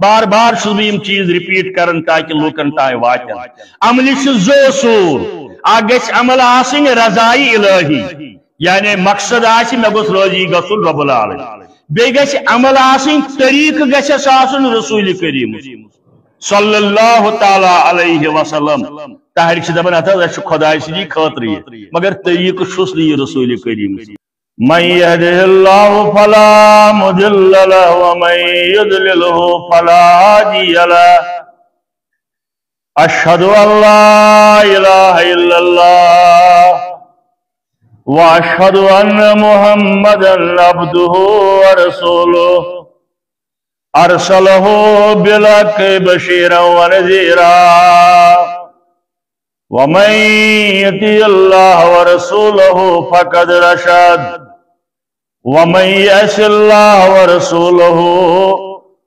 بار بار M چیز repeat کرن تاکہ لوکن تائیں واتن عمل زو سور گھ عمل آسن رضائی الہی یعنی مقصد آس مے گوس راضی گھن رب العالمین بی گھ عمل آسن طریق گھس آسن رسول کریم صلی اللہ تعالی علیہ وسلم تحریک سے دبن اتھا خدای سدی خاطر مگر طریق چھس نی رسول کریم من يهده الله فلا مضل له ومن يضلله فلا هادي له أشهد أن لا إله إلا الله وأشهد أن محمدا عبده ورسوله أرسله بالحق بشيرا ونذيرا ومن يطع الله ورسوله فقد رشد ومن يعص الله ورسوله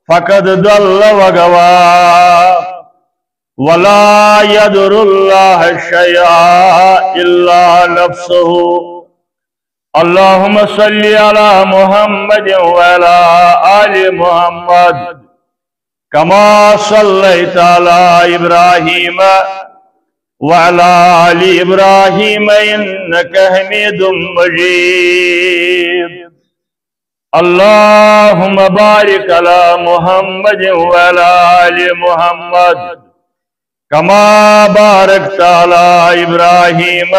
فقد ضل وغوى ولا يضر الله شيئا إلا نفسه اللهم صل على محمد وعلى آل محمد كما صليت على إبراهيم وعلى آل إبراهيم إنك حميد مجيد اللهم بارك على محمد وعلى آل محمد كما باركت على إبراهيم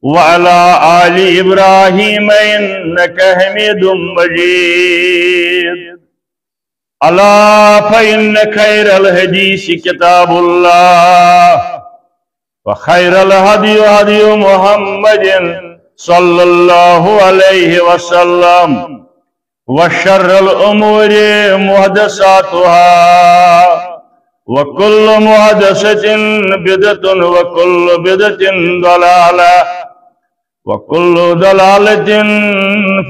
وعلى آل إبراهيم إنك حميد مجيد ألا فإن خير الحديث كتاب الله وخير الهدي هدي محمد صلى الله عليه وسلم وشر الأمور محدثاتها وكل محدثة بدعة وكل بدعة ضلالة وكل ضلالة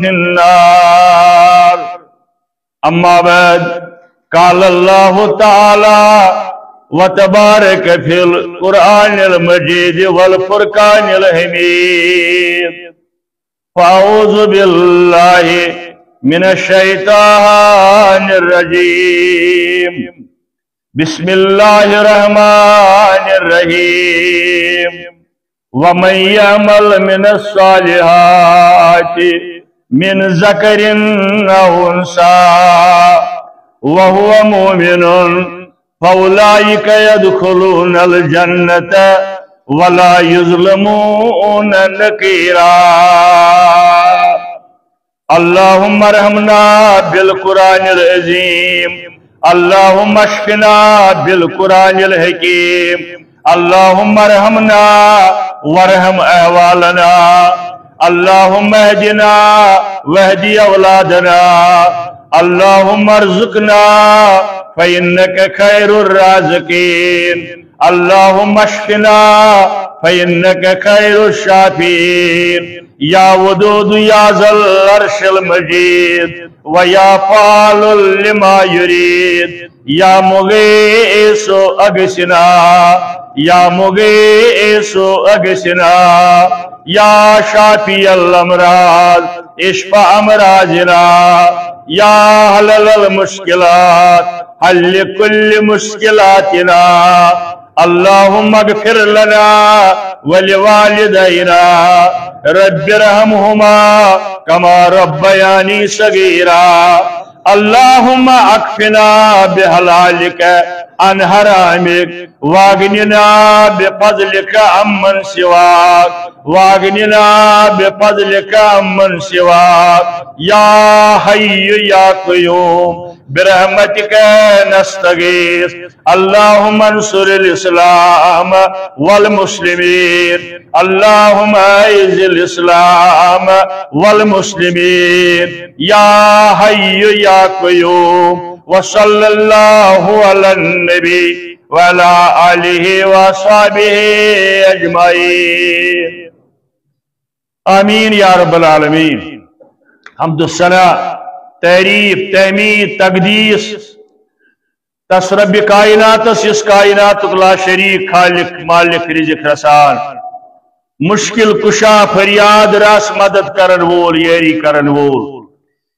في النار أما بعد قال الله تعالى وتبارك في القرآن المجيد والفرقان الحميد فأعوذ بالله من الشيطان الرجيم بسم الله الرحمن الرحيم ومن يعمل من الصالحات من ذكر أو أنثى وهو مؤمن فأولئك يدخلون الجنة ولا يظلمون نقيرا اللهم ارحمنا بالقرآن العظيم اللهم اشفنا بالقرآن الحكيم اللهم ارحمنا وارحم أهوالنا اللهم اهدنا واهد أولادنا اللهم ارزقنا فإنك خير الرازقين اللهم اشفنا فإنك خير الشافين يا ودود يا ذا العرش المجيد ويا فعال لما يريد يا مغيث أغثنا يا مغيث أغثنا يا شافي الأمراض اشف أمراضنا يا حلل المشكلات حل كل مشكلاتنا اللهم اغفر لنا ولوالدينا رب ارحمهما كما ربياني صغيرا اللهم اكفنا بحلالك عن حرامك واغننا بفضلك عمن سواك واغننا بفضلك عمن سواك يا حي يا قيوم برحمتك نستغيث اللهم انصر الإسلام والمسلمين اللهم اعز الإسلام والمسلمين يا حي يا قيوم وصلى الله على النبي وعلى آله وصحبه أجمعين آمين يا رب العالمين حمد الثناء تعریف تحمید تقدیس تس رب کائنات اس کائنات لا شریک خالق مالک رزق رسان مشکل کشا فریاد راس مدد کرن وول یری کرن وول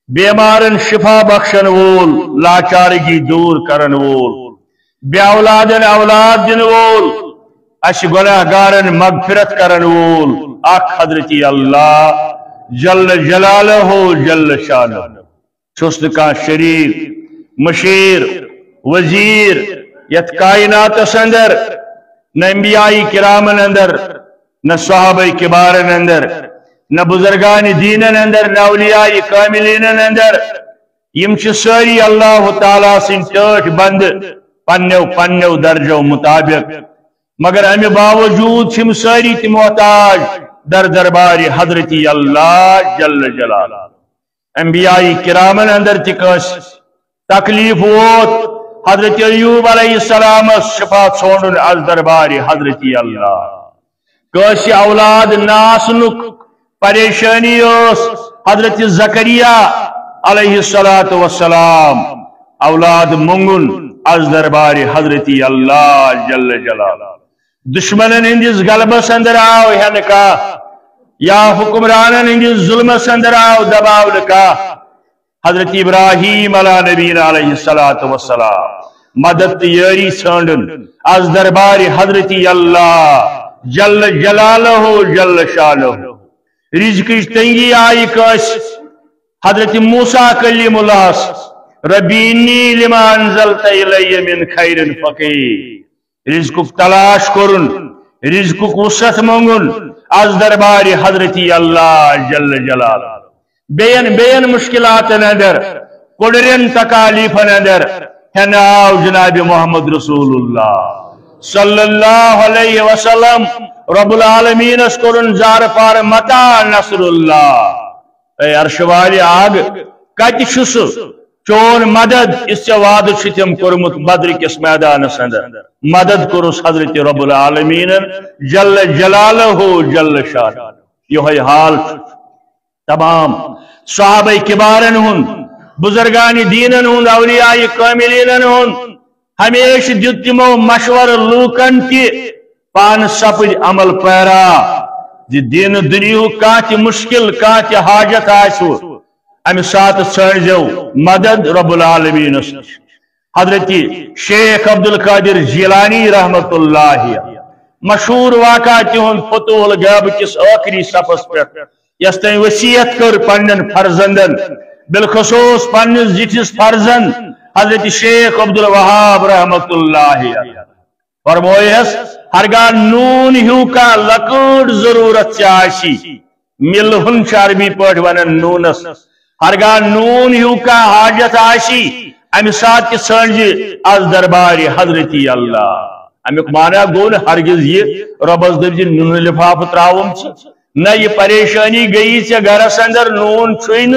بیمارن شفا بخشن وول لاچارگی دور کرن وول بے اولادن اولاد دن وول اش گناہگارن مغفرت کرن وول اک حضرتی اللہ جل جلالہ جل شانہ چھست کا شریف مشیر وزیر یت کائنات اندر نہ انبیاء کرامن اندر نہ صحابہ کبارن اندر نہ بزرگان دینن اندر نہ اولیاء کاملین اندر یم چھ ساری اللہ تعالیٰ سن ٹھٹ بند پنو درجو مطابق مگر امی باوجود چھم ساری تی محتاج در دربار حضرتی اللہ جل جلالہ انبیاء کرامن اندر تکس تکلیف ووت حضرت ایوب علیہ السلام شفا ژھونڈن از دربار حضرتی اللہ کس اولاد ناسنک پریشانی اس حضرت زکریہ علیہ السلام اولاد منگن از دربار حضرتی اللہ جل جلالہ دشمنن ہندس غلبس اندر آو ہنکا یا حکمرانن ہندس ظلمس اندر آو دباو لکا حضرت ابراہیم علیہ نبینا علیہ السلام مدد تیاری ژھانڈن از دربار حضرتی اللہ جل جلالہ جل شانہ رزق تنگی آئی کس حضرت موسیٰ کلیم اللہ ربی انی لما انزلت الی من خیر فقیر رزق تلاش کرن رزق وسعت منگن از دربار حضرتی اللہ جل جلالہ بین مشکلات اندر قدرن تکالیف اندر ہناو جناب محمد رسول اللہ صلی اللہ علیہ وسلم رب العالمین اسکرن زار پار متا نصر اللہ اے عرش والی آگ کت چھس چون مدد اس سے وعد چھتم کرمت بدر کس میدان اندر مدد کرس حضرت رب العالمین جل جلالہ جل شانہ یہ حال تمام صحابہ کبارن ہن بزرگان دینن ہن اولیاء کاملین ہن ہمیشہ دیت تمو مشور لوکن کی پان سپد عمل پیرا دین دنیا کانت مشکل کانت حاجت آسو ام سات ژھانڈو مدد رب العالمین حضرت شیخ عبدالقادر جیلانی رحمت اللہ مشہور واقعہ تہند فتوح الغیب کس آخری صفحس پہ یس تم وصیت کر پنن فرزندن بالخصوص پنس زٹھس فرزند حضرت شیخ عبدالوہاب رحمت اللہ فرمویس ہرگاہ نون ہیو کا لکڑ ضرورت چاہشی ملہن عربی پاٹ ونن نونس ہرگاہ نون ہیو کا حاجت آشی ام سات کے سنجی از دربار حضرتی اللہ امیک مانا گون ہرگز یہ ربز دبجی نون لفاف تراؤم نہ یہ پریشانی گئی سے گھرس اندر نون چھوئن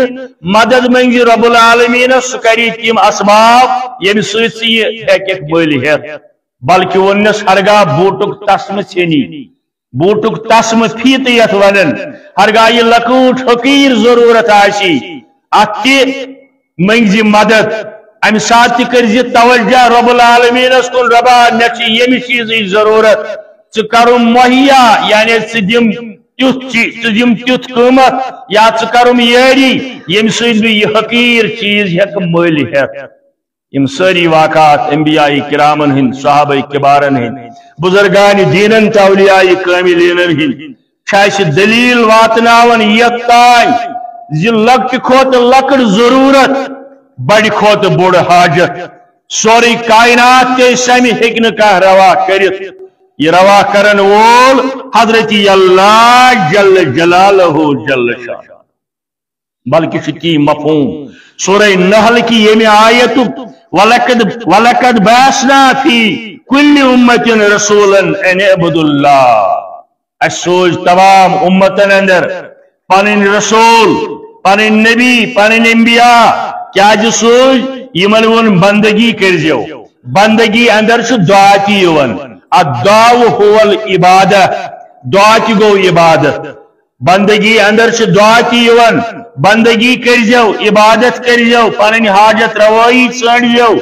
مدد منگی رب العالمین سکری تیم اسباب یم سوچ یہ ایک بولی ہے بلکہ ونس ہرگاہ بوٹک تسم چھنی بوٹک تسم فیتیت ونن ہرگاہ یہ لکوٹ حقیر ضرورت آشی اتی منگی مدد ام سات کرزی توجہ رب العالمین کن ربا نچی یمی چیزی ضرورت چکرم مہیا یعنی چدیم تیت قیمت یا کرم یاری یم سید بھی یہ حقیر چیز ہیک مل ہیت یم ساری واقعات انبیاء کرامن ہند صحابہ کبارن ہند بزرگان دینن اولیاء کاملین ہند چھاش دلیل واتناون یتان زی لکٹ کھوت لکڑ ضرورت بڑی کھوت بوڑ حاجت سوری کائنات کے سمی ہکن کا روا کرت یہ روا کرن وول حضرتی اللہ جل جلالہ جل شانہ بلکہ شکی مفہوم سورہ نحل کی یہ آیت وَلَقَدْ بَعَثْنَا فِي كُلِّ أُمَّةٍ رَسُولًا أَنِ اعْبُدُوا اللَّهَ اس سوچ تمام امتن اندر پنن رسول پنن نبی پنن انبیاء کیا جو سوچ یمن ون بندگی کرزیو بندگی اندر چھ دعا کی یون الدعاء هو العبادہ دعا کی گو عبادت بندگی اندر چھ دعا کی یون بندگی کرزیو عبادت کرزیو پنن حاجت روائی ژھانڈیو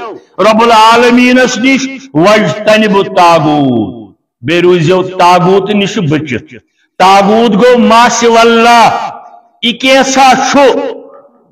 رب العالمین اس نش وجتنبوا الطاغوت بے روزیو طاغوت نش بچت طاغوت گو ما سوى اللہ اکیسا چھو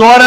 4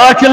8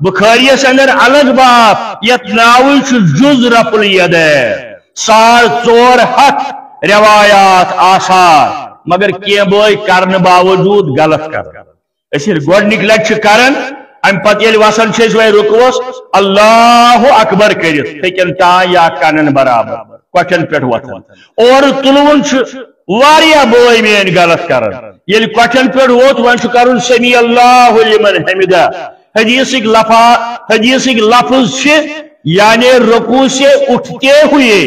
بخاریس اندر الگ باب یت ناوی جز رفع الیدین 400 روایات آثار مگر کی بوئی کرن باوجود غلط کر گوڈنک لٹ کرن ام پتہ یل وسن وی رکوس اللہ اکبر کرت ہکن تان یا کنن برابر کٹن پہ وتھن اور تلون واریاہ بوئی مین غلط کرن یل کٹن پہ ووت ون کرن سمی اللہ لمن حمدہ حدیثک لفظ یعنی رکوع سے اٹھتے ہوئے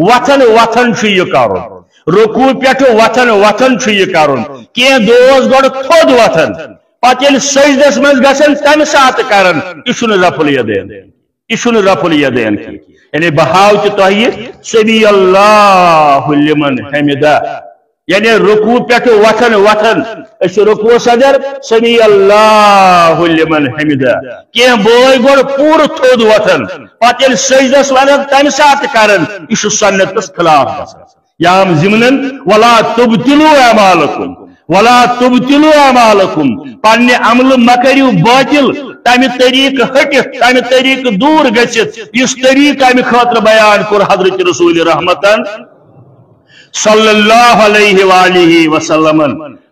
وتھن وتھن یہ کرن رکوع پہ وتھن وتھن یہ کرن کی دوس گوڑ تھود وتھن پتہ یل سجدس مز گژھن تمہ سات کرن یہ رفع الیدین یہ رفع الیدین یعنی بہاو تہ تہ سمی اللہ لمن حمدہ یعنی رکوع پہ وتھن وتھن رکوع صدر سمی اللہ لمن حمدہ کی بوئی گوڑ پور تھود وتھن پتہ یل سجدس ونن تمہ سات کرن یہ سنتس خلاف یام ضمن ولا تبطلوا اعمالکم پنہ عمل مکریو باطل تمہ طریق ہٹت تمہ طریق دور گژھت اس طریق امہ خاطر بیان کور حضرت رسول رحمتن صلی اللہ علیہ وآلہ وسلم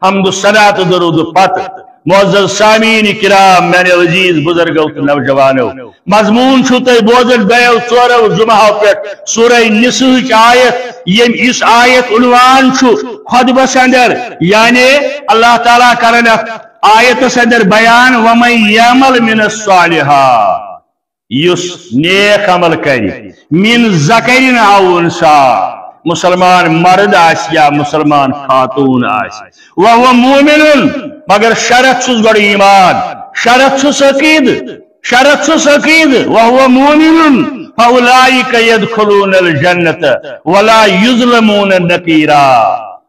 حمد صلاۃ درود پت معزز سامعین کرام میانے عزیز بزرگو تو نوجوانو مضمون چھو تہ بوزن گیو ژورو جمعہ پہ سورہ نساء آیت یم اس آیت عنوان چھو خطبس اندر یعنی اللہ تعالیٰ کرن آیت اندر بیان ومن یعمل من الصالحات یس نیک عمل کری من ذکر او انثی مسلمان مرد آس یا مسلمان خاتون آس وهو مومن مگر شرط چھس گوڑ ایمان شرط چھس عقید وهو مومن فاولئک يدخلون الجنة ولا يظلمون نقیرا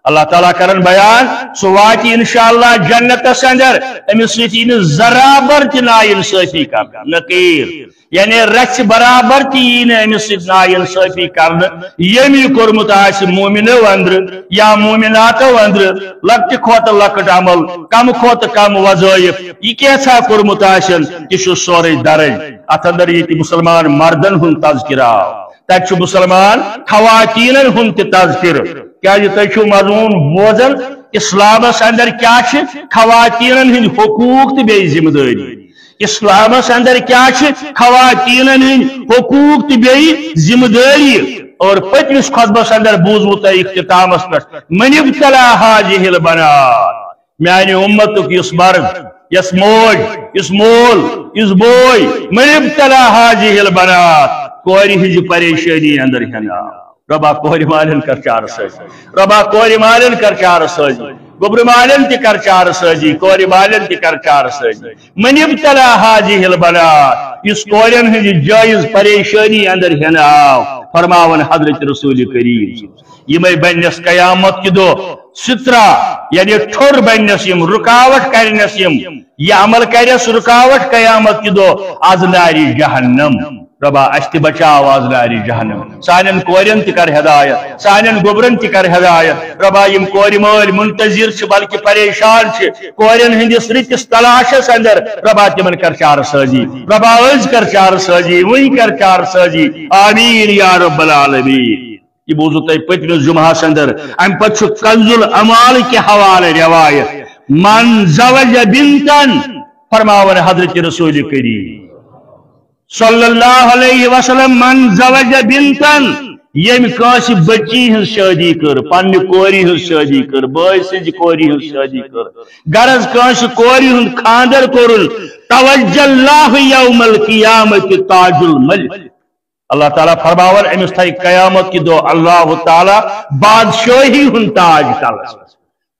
اللہ تعالیٰ کرن بیان سو واتی انشاءاللہ جنت اندر امس سۭتۍ نہٕ ذرا بر تہِ نا انصافی کرنہٕ نقیر یعنی رچ برابر تین امس نا انصافی کرنے یم یہ کورمت آس مومنو اندر یا مومناتو اندر لکٹ کھوت لکٹ عمل کم کھوت کم وظائف یہ کیسا کورمت آسن یہ سورے درج ات اندر یہ مسلمان مردن ہن تذکرہ تک مسلمان خواتین ہن تذکر کیا تھی مضمون بوزن اسلامس اندر کیا خواتین ہند حقوق تو بی ذمہ داری اسلامس اندر کیا خواتین ہند حقوق تو بی ذمہ داری اور پتمس خطبس اندر بوزمو تہ اختتامس پہ من ابتلا هذه البنات میانہ امتک اس مرد اس موج اس مول اس بوئی من ابتلا هذه البنات کوری ہز پریشانی اندر ہنا ربا کوری مالن کر چار سازی ربا کوری مالن کر چار سازی گبر مالن تی کر چار سازی کوری مالن تی کر چار سازی من ابتلا هذه البنات اس کورین ہز جائز پریشانی اندر ہنا فرماون حضرت رسول کریم یہ بنس قیامت کی دو سترہ یعنی ٹھر بنس یم رکاوٹ کرنس یم یہ عمل کرس رکاوٹ قیامت کی دو از ناری جہنم ربا اشت بچاو از ناری جہنم سانن کورین تکر ہدایت سانن گبرن تکر ہدایت ربا یم کوری مول منتظر چھ بلکہ پریشان چھ کورین ہندس رتس تلاشس اندر ربا تمن کر چار سازی ربا از کر چار سازی وہی کر چار سازی آمین یا رب العالمین یہ بوزو تے پتم جمعہ اندر ام پچھ کنز الامال کے حوالے روایت من زوج بنتن فرماون حضرت رسول کریم صلی اللہ علیہ وسلم من زوج بنتن یم کاس بچی ہن شادی کر پنہ کوری ہن شادی کر بھائی سج کوری ہن شادی کر غرض کاس کوری ہن خاندر کرن توجہ اللہ یوم القیامت تاج الملک اللہ تعالیٰ فرماور امس تھائی قیامت کی دو اللہ تعالیٰ بادشاہی ہن تاج تلس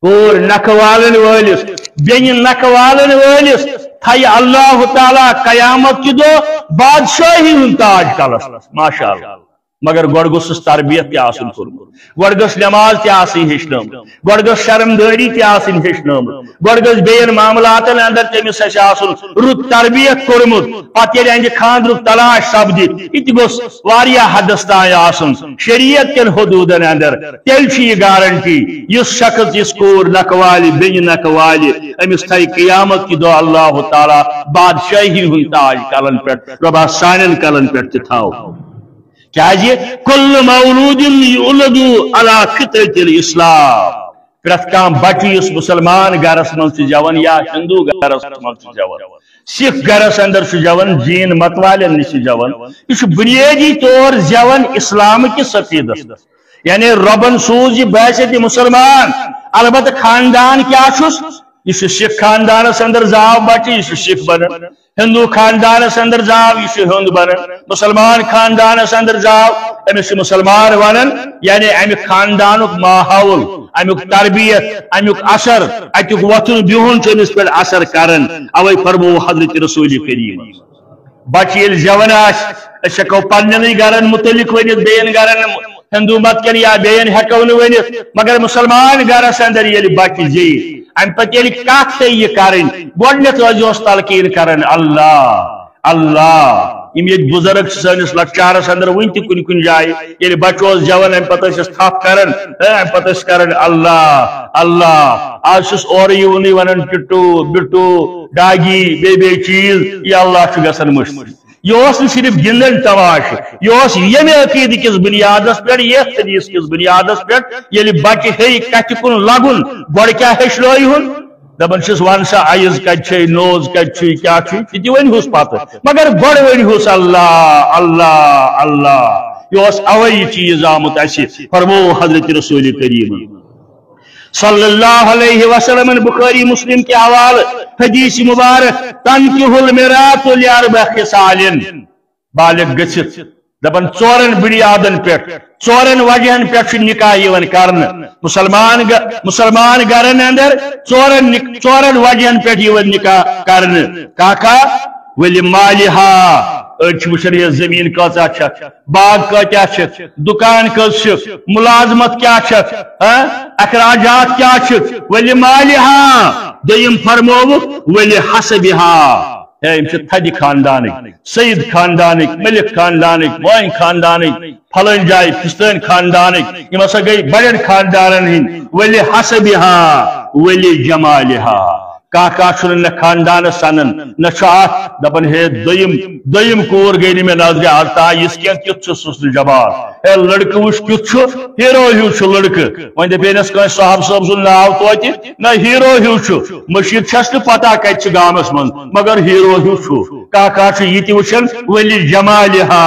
اور نکوالن والس بین نکوالن والس تھائی اللہ تعالیٰ قیامت کی دو بادشاہی ہن تاج تلس ماشاءاللہ مگر گوڑ گوسس تربیت تہ آسن کورمت گوڑ گوس نماز تہ آسن ہیچھنٲمٕژ گوڑ گوس شرمدٲری تہ آسن ہیچھنٲمٕژ گوڑ گوس بیٚین معاملاتن اندر تٔمِس آسہِ آسُن رُت تربیت کوٚرمُت پتہٕ ییٚلہِ اہندِ خاندرُک تلاش سپدِ یہِ تہِ گوٚژھ واریاہ حدس تانۍ آسُن شریعت کٮ۪ن حدوٗدن اندر تیٚلہِ چھِ یہِ گارنٹی یُس شخص یُس کوٗر نکھٕ والہِ بیٚنہِ نکھٕ والہِ أمِس تھایہِ قیامت کہِ دۄہ اللہ تعالیٰ بادشاہی ہُنٛد تاج کلن پٮ۪ٹھ رۄبا سانٮ۪ن کلن پٮ۪ٹھ تہِ تھاو کیازِ کل مولود یولد علی فطرت الاسلام پرٛٮ۪تھ کانٛہہ بچہِ یُس مسلمان گرس منٛز چھُ زٮ۪وان یا ہندوٗ گرس منٛز چھُ زٮ۪وان سکھ گرس اندر چھُ زٮ۪وان جیٖن متوالٮ۪ن نِش چھُ زٮ۪وان یہِ چھُ بنیٲدی طور زٮ۪وان اسلام کِس عقیٖدس یعنی رۄبن سوٗز یہِ باسہِ تہِ مسلمان البتہ خاندان کیٛاہ چھُس یہ سکھ خاندانس اندر زاو بچہ یہ سکھ بنان ہندو خاندانس اندر زاو یہ ہند بنان مسلمان خاندانس اندر زاو امس مسلمان ونان یعنی امیک خاندانک ماحول امیک تربیت امیک اثر اتیک وتھن بہن امس پہ اثر کران اوے فرمو حضرت رسول کریم بچہ یل زیون آس ہیکو پنن گرن متعلق ونت بین گرن ہندو مت کن یا بین ہیکو ونت مگر مسلمان گرس اندر یل بچہ زی ام پتہ یل کت یہ کرن گۄڈنیتھ روزوس تلقین کرن اللہ اللہ یم یہ بزرگ سنس لکچارس اندر ون تہ کن کن جائے یل بچوس جوان ام پتہ تھپ کرن ام پتہ کرن اللہ اللہ آج اور یونی ونان ٹٹو بٹو ڈاگی بے چیز یہ اللہ گھن مشکل یہ صرف گندن تماش یہ یم عقید کس بنیاد پہ یس حدیث کس بنیاد پہ یل بچہ ہے کت کن لگن گوڑ کیا ہیچھنائی ہن دپان چھس ون سا عیز کت نوز کت کیا تہ ونہوس پتہ مگر گوڑ ونہوس اللہ اللہ اللہ یہ اوے یہ چیز آمت اس فرمو حضرت رسول کریم صلی اللہ علیہ وسلم بخاری مسلم کے حوالہ حدیث مبارک تنکح المرأة لأربع خصال بالغ گژھِتھ دپان ژورن بنیادن پٮ۪ٹھ ژورن وجہن پٮ۪ٹھ چھُ نکاح یِوان کرنہٕ مسلمان گرن اندر ژورن وجہن پٮ۪ٹھ یِوان نکاح کرنہٕ کاکا ولی مالہا أڑۍ وچھان یہ زمین کۭژاہ چھکھ باغ کۭتیاہ چھکھ دکان کٔژ چھکھ ملازمت کیا چھکھ اخراجات کیا چھکھ ولی مالہا دوٚیِم فرمووُکھ ولی حسبہا یم چھِ تھدِ خاندانٕکۍ سعید خاندانٕکۍ ملک خاندانٕکۍ وٲنۍ خاندانٕکۍ پھلٲنۍ جایہِ فِستٲنۍ خاندانٕکۍ یم ہسا گٔے بڑٮ۪ن خاندانن ہٕنٛدۍ ولی حسبہا ولی جمالہا کانٛہہ چھُنہٕ نہ خاندانس سنان نہ چھُ اکھ دپان ہے دوٚیِم کوٗر گٔے نہٕ مےٚ نظرِ آز تام یِژھ کینٛہہ تیُتھ چھُ سُسل جمال ہے لڑکہٕ وٕچھ کیُتھ چھُ ہیٖرو ہیوٗ چھُ لڑکہٕ وۄنۍ دپیٚنس کٲنٛسہِ صاحب صٲب سُنٛد ناو توتہِ نہ ہیٖرو ہیوٗ چھُ مٔشیٖد چھس نہٕ پتہ کتہِ چھِ گامس منٛز مگر ہیٖرو ہیوٗ چھُ کانٛہہ چھُ یہِ تہِ وٕچھان ؤلی جمالہا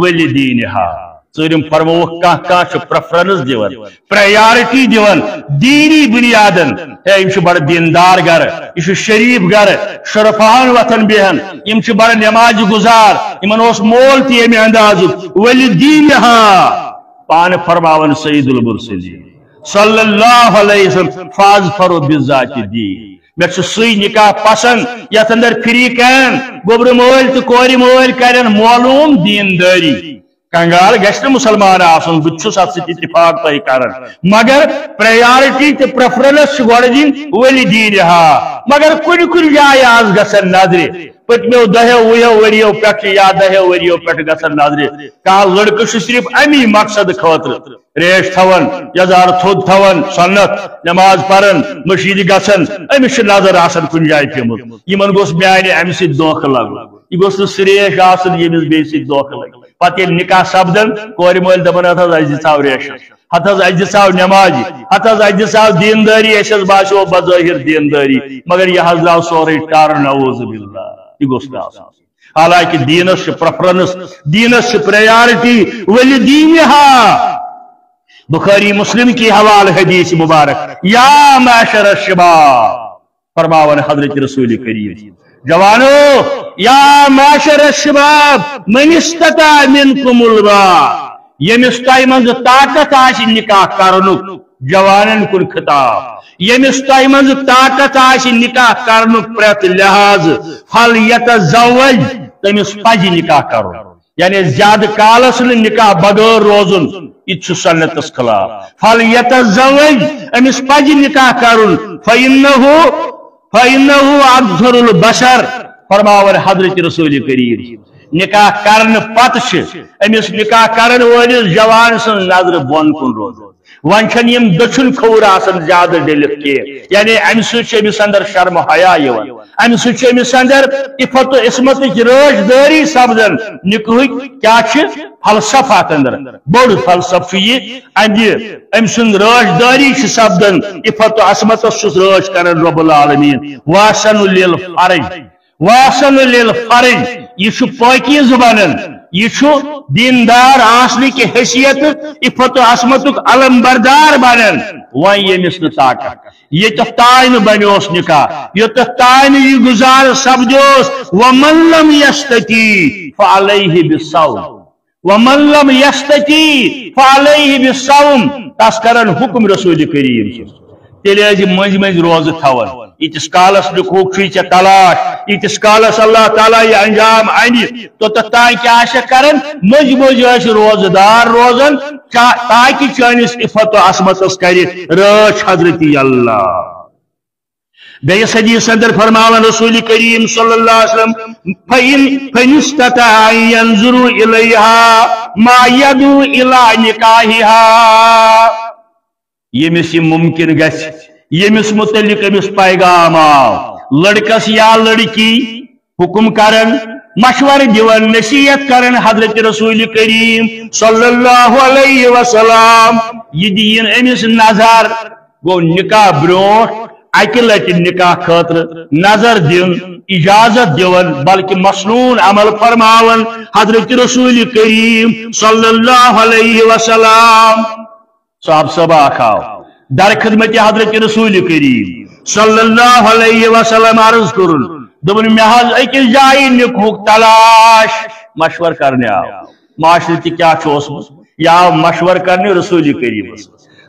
ؤلی دیٖنہا ژوٗرِم فرمووُکھ کانٛہہ چھُ پریفرنس دِوان پریارٹی دِوان دیٖنی بنیادن ہے یِم چھِ بڑٕ دیندار گرٕ یہِ چھُ شریٖف گرٕ شرفان وتھان بیہن یِم چھِ بڑٕ نماز گزار یِمن اوس مول تہِ ییٚمہِ اندازُک ؤلی دیٖنہا پانہٕ فرماوان سعید المرسلین صلی اللہ علیہ وسلم فاظفروا بذات الدین مےٚ چھُ سُے نکاح پسند یتھ اندر فریقین گوٚبرٕ مٲلۍ تہٕ کورِ مٲلۍ کرن معلوم دیندٲری کنگال گھس مسلمان آسن بہٕ چھُس اتھ سۭتۍ اتفاق تۄہہِ کران مگر پریارٹی تہٕ پریفرنس چھِ گۄڈٕ دِنۍ ؤلی دیٖنہا مگر کُنہِ کُنہِ جایہِ آز گژھن نظرِ پٔتمیو 10 ؤرِیو پٮ۪ٹھ یا 10 ؤرِیو پٮ۪ٹھ گژھن نظرِ کانٛہہ لڑکہٕ چھُ صرف امی مقصد خٲطرٕ ریش تھاوان یزار تھوٚد تھاوان سنت نماز پران مشیٖدِ گژھان أمِس چھِ نظر آسان کُنہِ جایہِ پیوٚمُت یِمن گوٚژھ میانہِ امہِ سۭتۍ دھوکہٕ لگُن یہِ گوٚژھ نہٕ سُہ ریش آسُن ییٚمِس بیٚیہِ سۭتۍ دھوکہٕ لگہِ پتہٕ ییٚلہِ نکاح سپدان کورِ مٲلۍ دپان ہتھ حظ اسہِ دِژاو ریشس ہتھ حظ اسہِ دِژاو نمازِ ہتھ حظ اسہِ دِژاو دیندٲری اسہِ حظ باسیو بظٲہر دیندٲری مگر یہِ حظ درٛاو سورُے ٹر نعوذ باللہ یہ گوٚژھ نہٕ آسُن حالانکہ دینس چھِ پریفرنس دینس چھِ پریارٹی ولی دیٖنہا بخاری مسلم کی حوالہ حدیث مبارک یا معاشر الشباب فرماون حضرت رسول کریم جوانو یا معاشر الشباب من استطاع منکم الباء یمس تۄہہِ منٛز طاقت آسہِ نکاح کرنُک جوانن کُن خطاب یمس تۄہہِ منٛز طاقت آسہِ نکاح کرنُک پرٛٮ۪تھ لحاظ فل یتزوج تٔمِس پزِ نکاح کرُن یعنی زیادہ کالس نکاح بغیر روزن یہ سنتس خلاف فلیتزوج امس پج نکاح کرن فإنه اکثر البشر فرماور حضرت رسول کریم نکاح کرن پتہ امس نکاح کرن ولس جوان سن نظر بون کن روز ون یم دچن کھور آسان زیادہ ڈلت کی یعنی امہ سمس اندر شرم حیا امہ سمس اندر عفت و عصمت راج داری سپدان نکاح کیا فلسفہ اندر بوڑ فلسفہ ام سند راج داری سپدان عفت و عصمت راج کرن رب العالمین واسن للفرج یہ پاکیز بنن یہ دیندار آسنے کی حیثیت عفت و عصمت علم بردار بنن وہیں یمس طاقت یہ تائن بنوس نکاح یہ تائن یہ گزار سپدوس ومن لم یستطیع فعلیہ بالصوم تس کرن حکم رسول کریم تیل مز مز روز تھون یتس کالس نکوک تلاش یتس کالس اللہ تعالیٰ یہ انجام ان توتان کیا کرن مز مز روزدار روزن تاکہ چانس عفت و عصمت کر راچ حضرت اللہ بیس حدیث اندر فرماون رسول کریم صلی اللہ علیہ وسلم فَإِنِ اسْتَطَاعَ أَن يَنظُرُ إِلَيْهَا مَا يَدْعُو إِلَىٰ نِكَاحِهَا یمس یہ ممکن گژھِ یمس متعلق امس پیغام آو لڑکس یا لڑکی حکم کرن مشور دیون نصیحت کرن حضرت رسول کریم صلی اللہ علیہ وسلم یہ دین امس نظر گو نکاح برونٹ اکہ لٹ نکاح خاطر نظر دن اجازت دیون بلکہ مسنون عمل فرماون حضرت رسول کریم صلی اللہ علیہ وسلم صاحب صبا کھاؤ در خدمت حضرت رسول کریم صلی اللہ علیہ وسلم عرض کرن دبن محض اکس جائی نکوک تلاش مشور کرنے آو معاشرتی کیا چوس یا مشور کرنے رسول کریم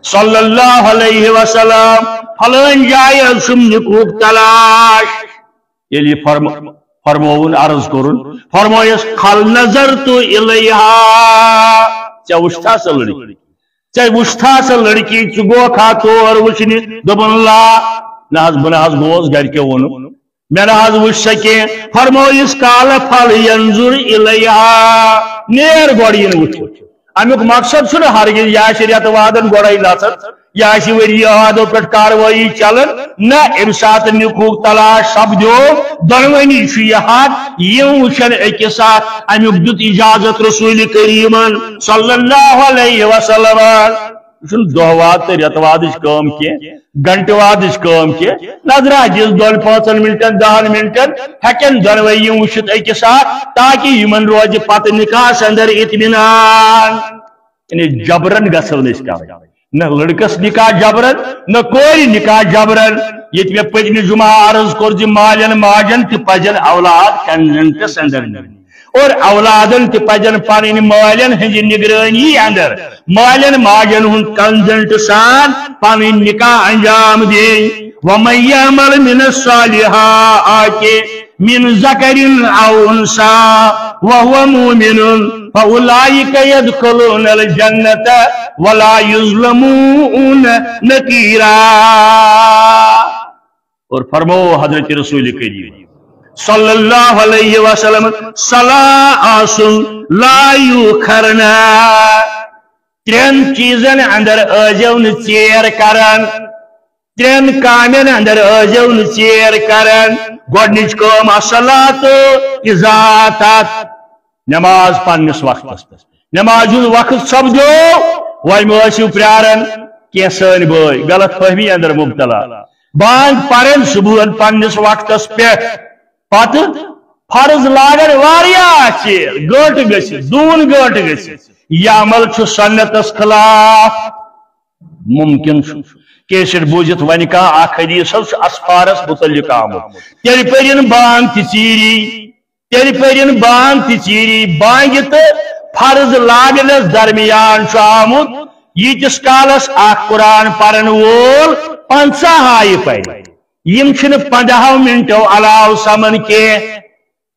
صلی اللہ علیہ وسلم فلان جائی اسم نکوک تلاش یلی فرمون عرض کرن فرمویس خل نظر تو الیہا چا وشتا سا لڑکی چاہے وشتا سا لڑکی چگو کھا طور وشنی دبن اللہ ناز بناز گوز گھر کے ونو میں ناز وش سکے فرمویس کال پھل ینظر الیہا نیر گوڑین وچھو امیک مقصد چھو ہرگز یا شریعت وادن گوڑائی لاسد یا شوری آدھو پٹ کاروائی چلن نہ امسات نکوک تلاش سب جو دنوینی شیحات یوں وشن ایک ساتھ امیک دت اجازت رسول کریم صلی اللہ علیہ وسلم دہوات ریتوادش کام کی گھنٹوادش کام کی نظرہ جس دون 5 منٹن 10 منٹن ہکن دنوئی یوں وشت ایک ساتھ تاکہ یمن روز پت نکاح اندر اطمینان یعنی جبرن گسل اس کا نہ لڑکس نکاح جبرن نہ کوئی نکاح جبرن یہ میں پجن جمعہ عرض کر مالن ماجن تی پجن اولاد کنزنٹس اندر اور اولادن تی پجن پانین مالن ہنجی نگرانی اندر مالن ماجن ہن کنزنٹ سان پانین نکاح انجام دیں وَمَن يَعْمَلْ مِنَ الصَّالِحَاتِ مِنْ ذَكَرٍ أَوْ أُنْثَىٰ وَهُوَ مُؤْمِنٌ فَأُولَٰئِكَ يَدْخُلُونَ الْجَنَّةَ وَلَا يُظْلَمُونَ نَقِيرًا اور فرمو حضرت رسول کریم صلی اللہ علیہ وسلم صلاۃ لا یؤخرن ترین چیزن اندر ازو نچیر کرن ترین کامن اندر ازو نچیر کرن گوڑنچ کام الصلاۃ اذا اتت نماز پنس وقت نماز وقت سپدو وی موسیو پیارن کی سن بھائی غلط فہمی اندر مبتلا بانگ پرن صبح پنس وقت پہ پتہ فرض لاگن واریا چیز گنٹ گھس دون گنٹ گھس یہ عمل سنتس خلاف ممکن کیسر بوزت ون کھانا حدیث اسفارس متعلق آمت تیل پرین بانگ تیل پرین بانگ تیری بانگ تو فرض لاگنس درمیان آمت یتس کالس قرآن پرن وول 50 ہائے پہ یم 15 منٹو علاوہ سمن کی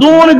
2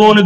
2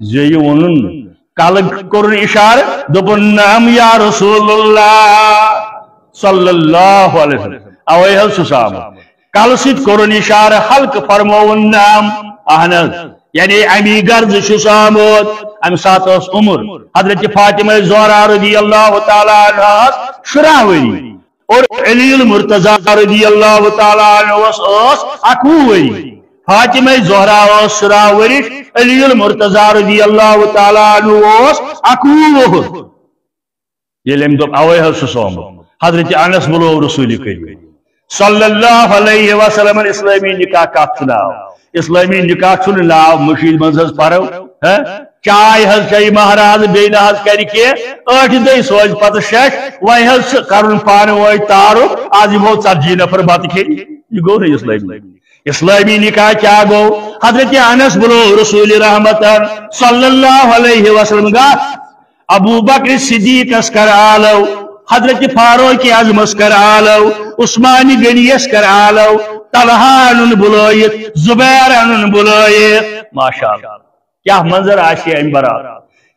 زی ونن کل کورن اشارہ دپن نام یا رسول اللہ صلی اللہ علیہ وسلم اوے حل سام کل سید کورن اشارہ حلق فرمون نام اہن یعنی امی غرض آمد ام سات عمر حضرت فاطمہ زہرا رضی اللہ تعالی عنہ 10 وری اور علی المرتضی رضی اللہ تعالی عنہ 21 وری فاطمہ زہرا 10 ورش علی المرتضی رضی اللہ تعالی عنہ 21 یل ام دپ اوے حسوم حضرت انس بلو رسول کریم صلی اللہ علیہ وسلم اسلامی نکاح کا چناؤ اسلامی نکاح چن ناو مشید منزل پرو چائے حل چاہیے مہراز بین حل کر کے 8 دے سوچ پتہ 6 وی حل کرن پان وی تارو آج وہ 40 نفر بات کھے یہ گو نہیں اسلامی نکاح کیا گو حضرت انس بلو رسول رحمت صلی اللہ علیہ وسلم گا ابو بکر صدیق اسکر آلو حضرت فاروق اعظم اسکر آلو عثمان غنی اسکر آلو طلحہ انن بلویت زبیر انن بلویت ماشاءاللہ کیا منظر آشی ام برات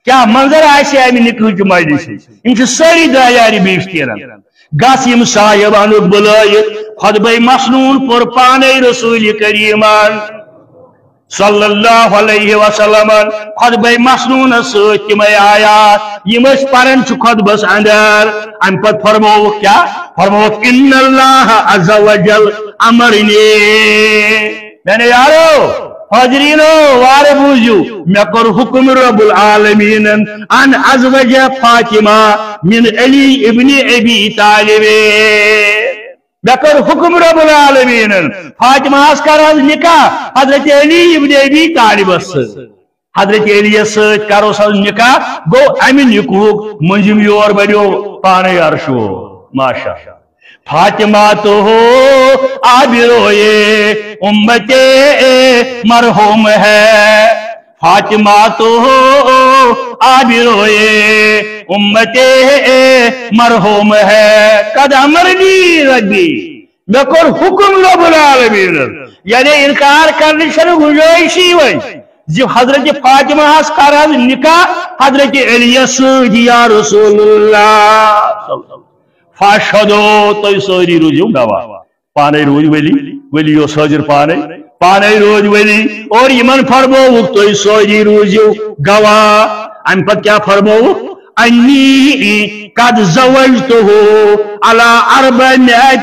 کیا منظر آشی ام نکاح کی مجلس ان ساری دایاری بیشتیرن گاسم صاحب انن بلویت خطبہ مسنون پر پانے رسول کریمان صلی اللہ علیہ وسلم خطبہ مسنون سوچ میں آیات یہ مجھ پرن چھ خطبس اندر ام پت فرمو کیا فرمو ان اللہ عز و جل امرنی میں نے یارو حاضرینو وار بوجو میں کر حکم رب العالمین ان ازوج فاطمہ من علی ابن ابی طالب بکر حکم رب العالمین فاطمہ اسکر نکاح حضرت علی ابن ابی طالب حضرت علی ست کرو سز نکاح گو امن نکوک منجم یور بڑیو پانے عرشو ماشاء فاطمہ تو ہو آبروئے امت مرحوم ہے فاطمہ تو ہو آبروئے امت مرحوم ہے قد امرنی ربی بکر حکم رب العالمین یعنی انکار کرنے شروع گنجائشی وی جب حضرت فاطمہ اسکر نکاح حضرت علی سید یا رسول اللہ فاشہدو تو سوری روزیو گوا پانے روز ولی اس حجر پانے روز ولی اور یمن فرمو تو سوری روزیو گوا ام پت کیا فرمو انی قد زوجتو علی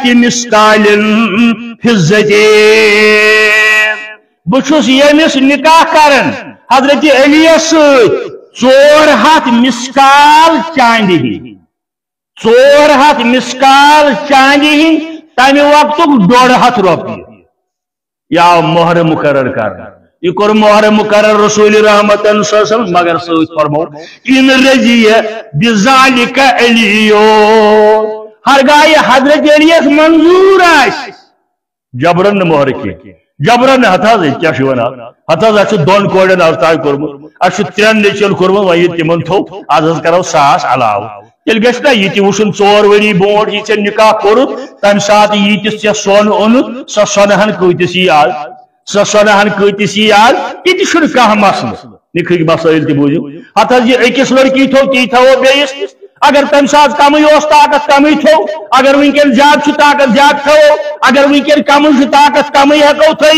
400 مسقال فضت بچوس یمس نکاح کرن حضرت علی ست 400 مسقال چاندی 400 مسقال چاندی تمہ وقت 150 روپیہ یا مہر مقرر کر یہ کور مہر مقرر رسول رحمت صلی اللہ علیہ وسلم مگر سوچ فرمو ان رضی بذالک علیو ہرگاہ حضرت علیس منظور آس جبرن مہر کی جبرن ہتاز کیا شونا ہتاز اچھ دون کوڑن اوتائی کورمت اچھ 3 نیچل کورمت وی تمن تھو آز کرو 100 علاوہ تیل گھنا یہ وشن 4 وری برونٹ یہ نکاح کورت تمہ سات یتس ے سون اونت سو سونہن کتس آز سو سونہن کتس آز یہ چھ کھانا مسئلہ نکاح مسائل تہ بوجھو ہتھ یہ اکس لڑکی تھو تی تھو بیس اگر تمہ سات کمی طاقت کمی تھو اگر ونکن زیادہ طاقت زیادہ تھو اگر ونکن کم طاقت کمی ہیکو تھوت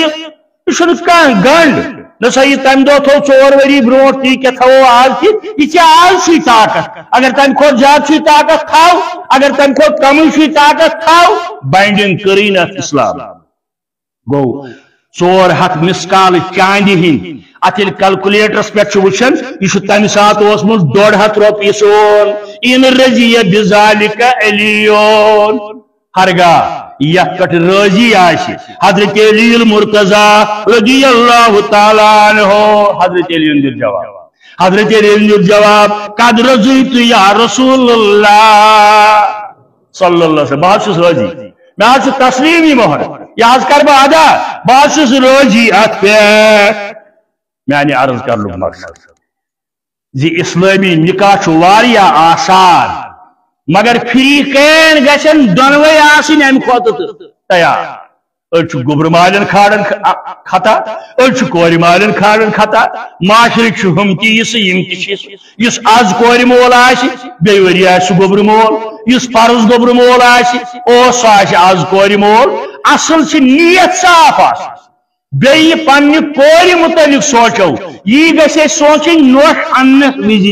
یہ کھانا گنڈ نسا یہ تمہ دہ تھو 4 وری برونٹ تی کیا تھو آز تہ یہ آز سی طاقت اگر تمہ کھت زیادہ سی طاقت تھو اگر تمہ کھت کم سی طاقت تھو بائنڈنگ کرین اسلام گو 400 مسقال چاندی ہند اتل کلکولیٹرس پہ وچن یہ تمہ سات 150 روپیہ سون ان رضی بذالک علیون ہرگاہ یہ پہ راضی آس حضرت علی المرتضی رضی اللہ تعالی عنہ حضرت علی دل جواب حضرت علی دل جواب قد رضیت یا رسول اللہ صلی اللہ علیہ وسلم بہت راضی میں آج تسلیمی مہر یہ کر با ادا بہت راضی ات پہ میں عرض کر لوں مقصد زی اسلامی نکاح واریا آسان مگر فریقین گژھن دونوے آسن ام کھوتہ تیار أرچ گوبر مالن کھاڑن خطا أرچ کور مالن کھاڑن خطا معاشرک چھ ہم تیس یم تیس یس آز کور مول آس بی وری آس گوبر مول یس فرض گوبر مول آس او سہ آس آز کور مول اصل چھ نیت صاف آس بی پنہ کور متعلق سوچو یہ گھے سوچن نوش ان وز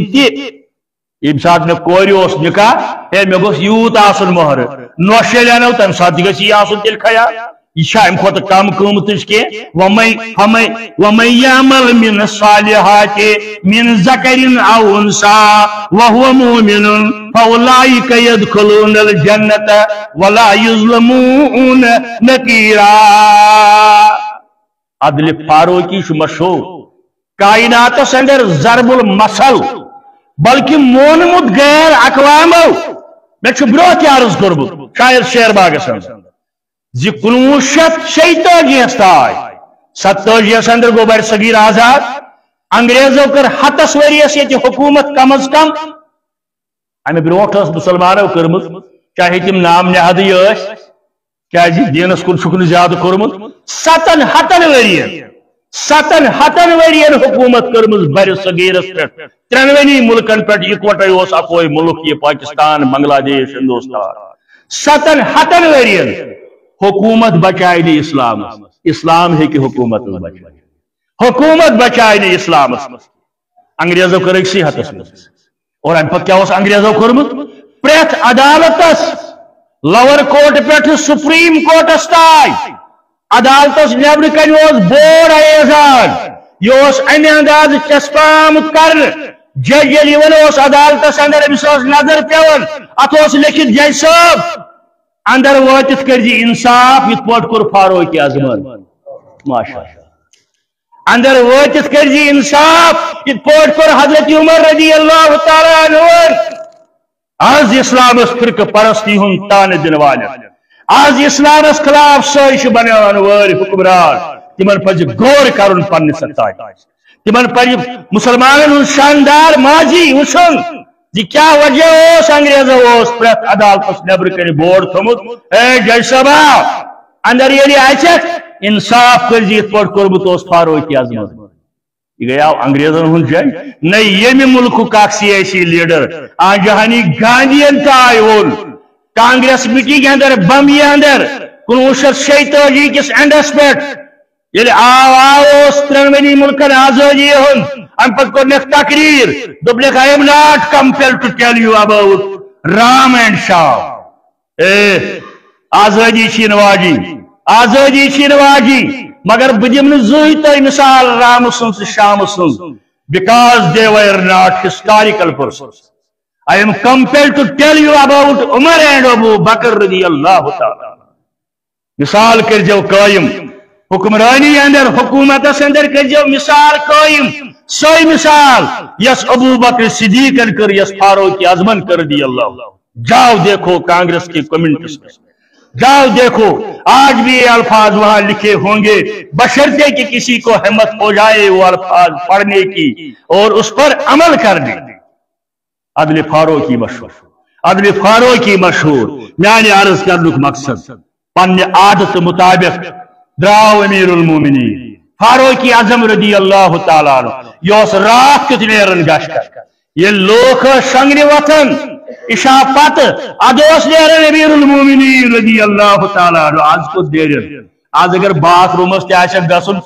یم سات میں کور نکاح ہے مے گوس یوت آسن مہر نوش انو تمہ سات گھس یہ آسن تیل خیال یہ ام کھت کم قیمتچ کی ومن یعمل من الصالحات من ذکر او انثى وهو مؤمن فاولئک يدخلون الجنة ولا يظلمون نقیرا عدل فاروقی مشہور کائنات اندر ضرب المثل بلکہ مونمت غیر اقوامو میں برو تہ عرض کورمت شاید شیر باغس زی 1936 تائ 27 اندر گو بر صغیر آزاد انگریزو کر 7 ورس یہ حکومت کم از کم امہ بروٹ مسلمانوں کرمت چاہے تم نام نہاد یس کیا دینس کن چھکن زیادہ کورمت 7 ورین حکومت کرمز بر صغیرس پہ 93 ملکن پہ اکوٹے اکوئی ملک یہ پاکستان بنگلہ دیش ہندوستان 7 ورین حکومت بچائے نی اسلام اسلام ہے کہ حکومت بچائے نی اسلام انگریزو کر 7 اور ام پتہ کیا انگریزو کورمت پریت عدالتس لور کورٹ پہ سپریم کورٹس تائ عدالتس نبر کن بوڑ ایزان یہ امہ انداز چسپا آمت کر جج یل عدالتس اندر امس نظر پیون ات لکھت جج صاحب اندر واتت کر جی انصاف یت پوٹ کور فاروق اعظمن ماشاء اندر واتت کر جی انصاف یت پوٹ کور حضرت عمر رضی اللہ تعالی عنہ آز اسلامس فرقہ پرستی ہن تان دن والے آز اسلامس خلاف سازش بنان ول حکمران تمن پز غور کرن پنہ ستائ تمن پز مسلمانن ہن شاندار ماضی وچھن جی کیا وجہ انگریزو پریت عدالتس نبر کن بورڈ تھومت اے جج صاحب اندر یلی آچک انصاف کر جیت پوٹ کورمت فاروق اعظمن یہ گیا انگریزن ہن جج نہیں یہ ملک کا سیاسی لیڈر آن جہانی گاندھین تائیول کانگریس میٹنگ اندر بمبئی اندر 1946 کس اینڈس پہ یل آو 93 ملکن آزادی ہن ام پت کور تقریر دپلک I am not compelled to tell you about Ram and Shyam آزادی چھ واجی مگر بہ دم زٕہٕے تۄہہِ مثال رام سٕنٛز شام سٕنٛز because they were not historical persons. I am compelled to tell you about Umar and Abu Bakr radiyallahu ta'ala. مثال کر جو قائم حکمرانی اندر حکومت اندر کر جو مثال قائم سوئی مثال یس ابو بکر صدیق کر یس فاروق اعظمن کر دی اللہ. جاؤ دیکھو کانگریس کے کمیونٹس میں جاؤ دیکھو آج بھی یہ الفاظ وہاں لکھے ہوں گے بشرطے کہ کسی کو ہمت ہو جائے وہ الفاظ پڑھنے کی اور اس پر عمل کرنے. عدل فاروقی مشہور میانہ عرض کرنک مقصد پنہ عادت مطابق دراو امیر المومنین فاروق اعظم رضی اللہ تعالیٰ عنہ یہ رات کت نیرن گش کر یہ لوگ شنگن وطن عشاء پت ادوس نیرن امیر المومنین رضی اللہ تعالیٰ عنہ آج کو دیرن آج اگر باتھ رومس تہ آسک گژھن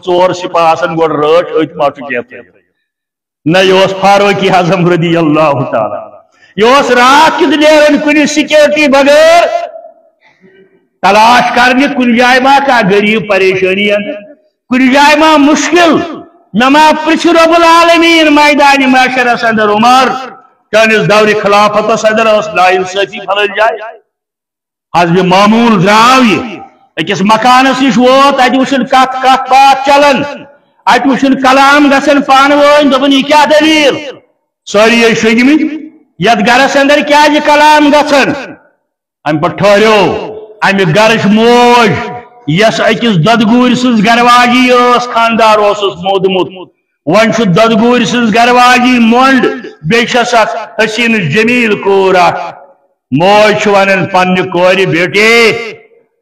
ژور سپاہ آسن گۄڈٕ رٲچھ أتھۍ ما چھُ کینٛہہ نہ یہ فاروق اعظم رضی اللہ تعالیٰ یہ رات کت نیرن کن سیکورٹی بغیر تلاش کرنے کن جائے ما کا غریب پریشانی کن جائے ما مشکل نما پرچھ رب العالمین میدان معاشرس اندر عمر چانس دور خلافت اندر اس لا انصافی پھل جائے حسب معمول دراو یہ اکس مکانس نش ووت ات وچھن کت کت بات چلن ات وچھن کلام گژھن پان ون دپن یہ کیا دلیل ساری شگمت یت گرس اندر کیا کلام گژھن ام پہ ٹھہرو امہ گرچ موج یس اکس ددگور سز گرواجی اس خاندار اوسس مودمت ون چھ ددگور سز گرواجی مونڈ بیچس اخ حسین جمیل کور اخ موج چھ ونان پنہ کور بیٹے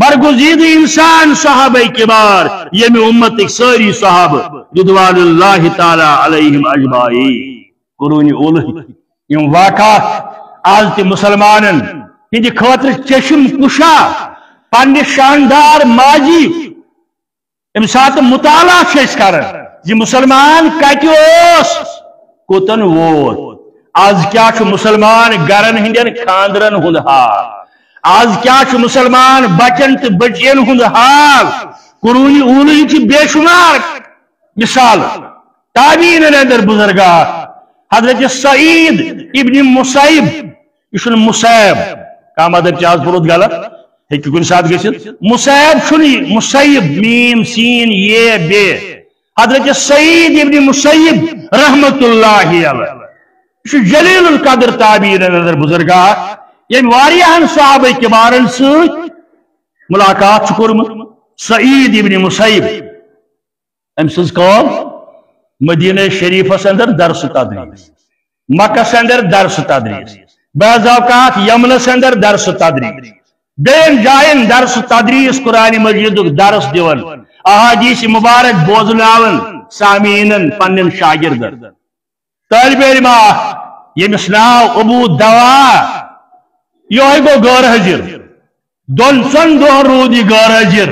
برگزید انسان صحابہ کبار یمی امت ساری صحاب رضوان اللہ تعالی علیہم اجمعین قرون اولہ یم واقعات آج تی مسلمانن ہندی خاطر چشم کشا پنہ شاندار ماضی ام سات مطالعہ چھ کران یہ مسلمان کتہ اوس کوتن ووت آج کیا چھ مسلمان گرن ہندین خاندرن ہند حال آج کیا چھ مسلمان بچن تو بچین ہند حال قرون اولہ چھ بے شمار مثال تابعین اندر بزرگاہ حضرت سعید ابن مسیب یہ مسیب کا مدد آج پورت غلط ہے کن سات گھت مسیب چھنی مسیب میم سین یہ بے حضرت سعید ابن مسیب رحمت اللہ علیہ یہ جلیل القدر تابعین اندر بزرگاہ یم واریاہن صحابہ کبارن ست ملاقات کورمت سعید ابن مسیب ام سز قوم مدینہ شریفس اندر درس تدریس مکہ اندر درس تدریس بعض اوقات یمنس اندر درس تدریس بین جائن درس تدریس قرآن مجید درس دیون احادیث مبارک بوزناون سامعین پنن شاگردن طالب علم یمس ناو ابو دوا یہ گو غیر حاضر دون ژن دہن رود یہ غیر حاضر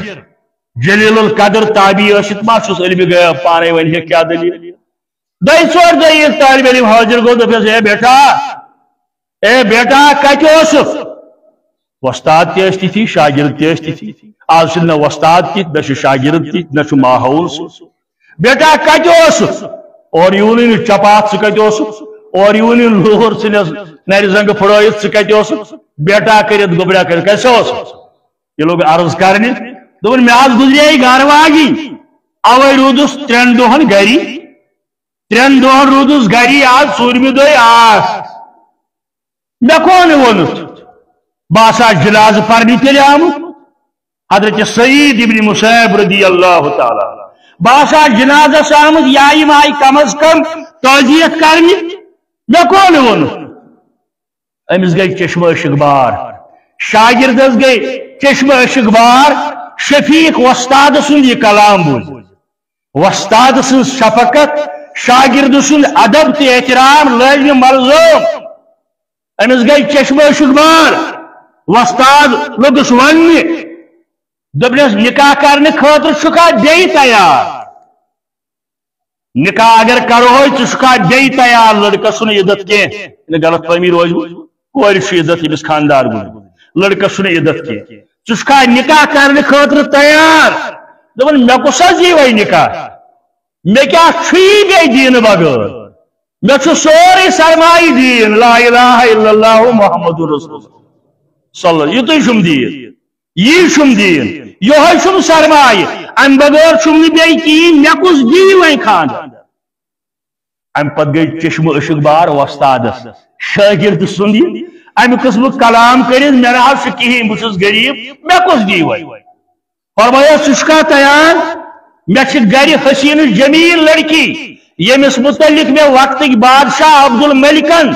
جلیل القدر تابعی ٲسِتھ ما چھُس علمِ غیب پانے ون ہے کیا دلیل دۄیہِ ژور دۄہ ییٚلہِ طالب علم حاضر گوٚو دوٚپُس اے بیٹا کتہِ اوسُکھ وۄستاد تہِ ٲسۍ تِتھی شاگرد تہِ ٲسۍ تِتھی آز چھِ نہ وۄستاد تِتھۍ نہ چھُ شاگرد تِتھۍ نہ چھُ ماحول سُہ بیٹا کتہِ اوسُکھ اورٕ یِوُنٕے نہٕ چپاتھ ژٕ کتہِ اوسُکھ اور یِوُنٕے نہٕ لوٗر ژھٕنِس نرِ زنٛگہٕ پھٕڑٲیِتھ ژٕ کتہِ اوسُکھ بیٹا کٔرِتھ گوٚبرا کٔرِتھ کیسے اوسُکھ یہِ لوگ عرض کرنہِ دوٚپُن مےٚ حظ گُزرے گرٕ واجِنۍ اوے روٗدُس 3 دۄہن گری 3 دۄہن روٗدُس گری آز 4مہِ دۄہہِ آس مےٚ کوٚر نہٕ ووٚنُتھ بہٕ ہسا جنازٕ پرنہِ تیٚلہِ آمُت حضرت سعید ابن مسیب رضی اللہ تعالی بہٕ ہسا جنازس آمُت یا یِم آیہِ کم از کم تعزیت کرنہِ مےٚ کوٚر نہٕ ووٚنُتھ أمِس گٔے چشمہٕ اشک بار شاگردس گٔے چشمہٕ اشک بار شفیق وستاد سُنٛد یہِ کلام بوٗزِتھ وستاد سٕنٛز شفقت شاگرد سُنٛد ادب تہٕ احترام لٲج مےٚ ملزوم أمِس گٔے چشمہٕ اشک بار وستاد لوٚگُس وننہِ دوٚپنس نکاح کرنہٕ خٲطرٕ چھُکھا بیٚیہِ تیار نکاح اگر کرہوے ژٕ چھُکھا بیٚیہِ تیار لڑکس چھُنہٕ عزت کینٛہہ غلط فہمی روزِ کورِ چھُ عزت أمِس خاندار گوٚمُت لڑکس چھُنہٕ عزت کینٛہہ ژٕ چھُکھا نکاح کرنہٕ خٲطرٕ تیار دوٚپُن مےٚ کُس حظ یی وۄنۍ نکاح مےٚ کیٛاہ چھُیی بیٚیہِ دیٖنہٕ بغٲر مےٚ چھُ سورُے سرمایہِ دیٖن لا اِلہَ اِلَّا اللہُ محمد رسول صلی اللہ یُتُے چھُم دیٖن یی چھُم دیٖن یِہوے چھُم سرمایہِ امہِ بغٲر چھُم نہٕ بیٚیہِ کِہیٖنۍ مےٚ کُس دِیہِ وۄنۍ خاندر امہِ پتہٕ گٔے چشمہٕ اشک بار وۄستادس شٲگرد سُنٛد یہِ امہِ قٕسمُک کلام کٔرِتھ مےٚ نہ حظ چھُ کِہیٖنۍ بہٕ چھُس غریٖب مےٚ کُس دِیہِ وۄنۍ فرمایا ژٕ چھُکھا تیار مےٚ چھِ گرِ حسیٖنہٕ جمیٖل لڑکی ییٚمِس متعلق مےٚ وقتٕکۍ بادشاہ عبدالملکن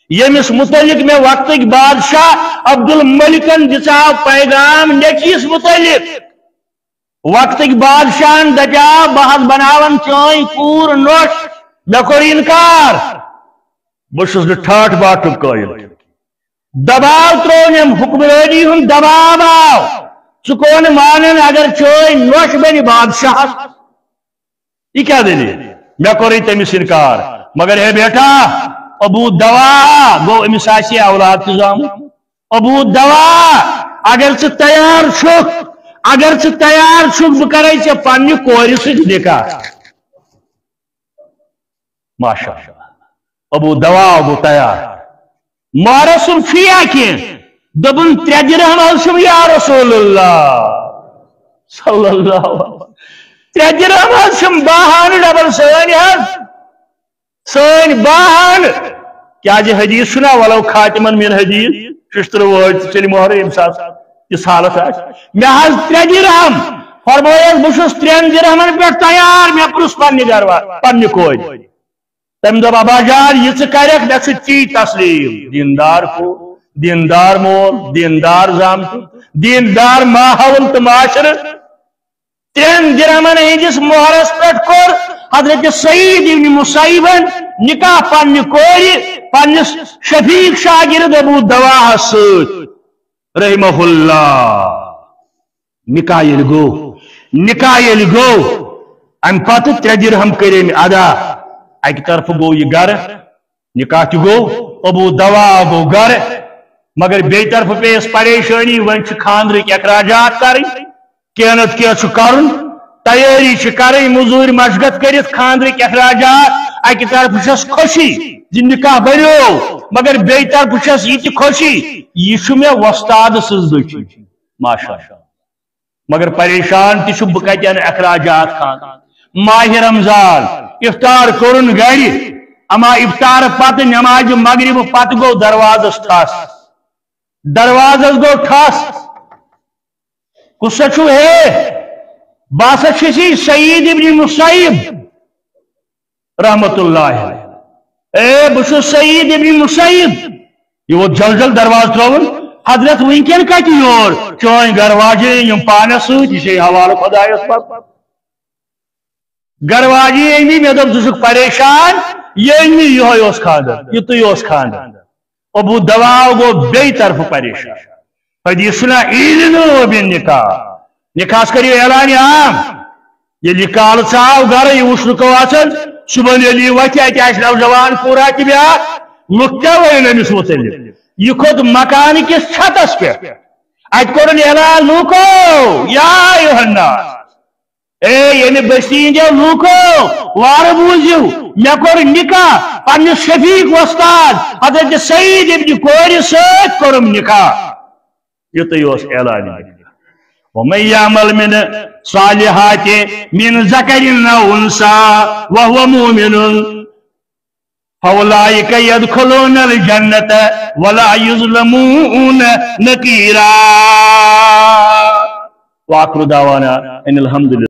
ییٚمِس متعلق مےٚ وقتٕکۍ بادشاہ عبدالملکن دِژاو پیغام نیٚچوِس متعلق وقتٕکۍ بادشاہن دپیاو بہٕ حظ بناون چٲنۍ کوٗر نۄش مےٚ کوٚر انکار بہٕ چھُس نہٕ ٹھاٹھ باٹھُک قٲیل دباو ترٛوونم حکمرٲنی ہُنٛد دباو آو ژٕ کو نہٕ مانن اگر چٲنۍ نۄش بنہِ بادشاہس یہ کیا دلیل مےٚ کوٚرُے تٔمِس انکار مگر ہے بیٹا ابو دوا گو أمِس آسہِ اولاد تہِ زامُت ابو دوا اگر ژٕ تیار چھُکھ بہٕ کرے ژےٚ پننہِ کورِ سۭتۍ نکاح ماشاء اللہ ابو دوا گو تیار مہرس سُنٛد چھُیا کینٛہہ دوٚپُن 3 درہم حظ چھُم یا رسول اللہ صلی اللہ علیہ 3 درہم حظ چھُم 12 ڈبل سٲنۍ حظ سٲنۍ 12 کیازِ حدیث چھُنا ولو خاتمن من حدیث ششتر وٲڑ ژٔلۍ مۄہرٕ ییٚمہِ ساتہٕ یِژھ حالت آسہِ مےٚ حظ 3 درہم فرمٲیس بہٕ چھُس 3 درہمن پٮ۪ٹھ تیار مےٚ پرُژھ پننہِ گرٕ پننہِ کورِ تٔمۍ دوٚپ ابا جان یہِ ژٕ کرکھ مےٚ چھُ تی تسلیٖم دیندار کو دیندار مول دیندار زامتُر دیندار ماحول تو معاشر ترین درہمن ہندس مہرس پہ کور حضرت سعید ابن مسیبن نکاح پنہ کور پنس شفیق شاگرد ابو دواہ ست رحمہ اللہ نکاح یل گو ام پتہ 3 درہم کریم ادا اک طرف گو یہ گھر نکاح تہ گو ابو دواہ گو گھر مگر بی طرف پیس پریشانی ون خاندرک اخراجات کریں کینت کیا کرن تیاری کریں مزور مشغت کرت خاندرک اخراجات اکہ طرف چھس خوشی زِ نکاح بریو مگر بی طرف چھس یہ خوشی یہ میں وستاد سز دچ ماشاء اللہ مگر پریشان تہ بہ کتن اخراجات خان ماہ رمضان افطار کورن گھر اما افطار پتہ نماز مغرب پتہ گو دروازس ٹھس دروازس گو ٹھس کسا چھو ہے باسا چھسی سعید ابن مسیب رحمت اللہ اے بشو سعید ابن مسیب یہ وہ جل درواز ترون حضرت ونکن کت یور چون گھر واجی یم پانس ست یہ حوالہ خدایس پاک گھر واجی امی میں دب دسک پریشان یہ امی یہ خاندر یہ تو یہ خاندر ابو دواہ گو بی طرف پریشان فدیسنا ایدنو بن نکاح کریو اعلان عام یہ کال ثاو گھر یہ وشنکو آسن صبح یلی وتی اتہ نوجوان پورا کی بیا لکھا ون امس متعلق یہ کھوت مکان کس چھتس پہ ات کورن اعلان لوکو یا ایھا الناس اے یعنی بستی ہندو لوکو وار بوزیو مے کور نکاح پنس شفیق وستاد حضرت سعید ابن کور ست کورم نکاح یہ تو اعلان ومن يعمل من صالحات من ذكر أو أنثى وهو مؤمن فأولئك يدخلون الجنة ولا يظلمون نقيرا وآخر دعوانا إن الحمد لله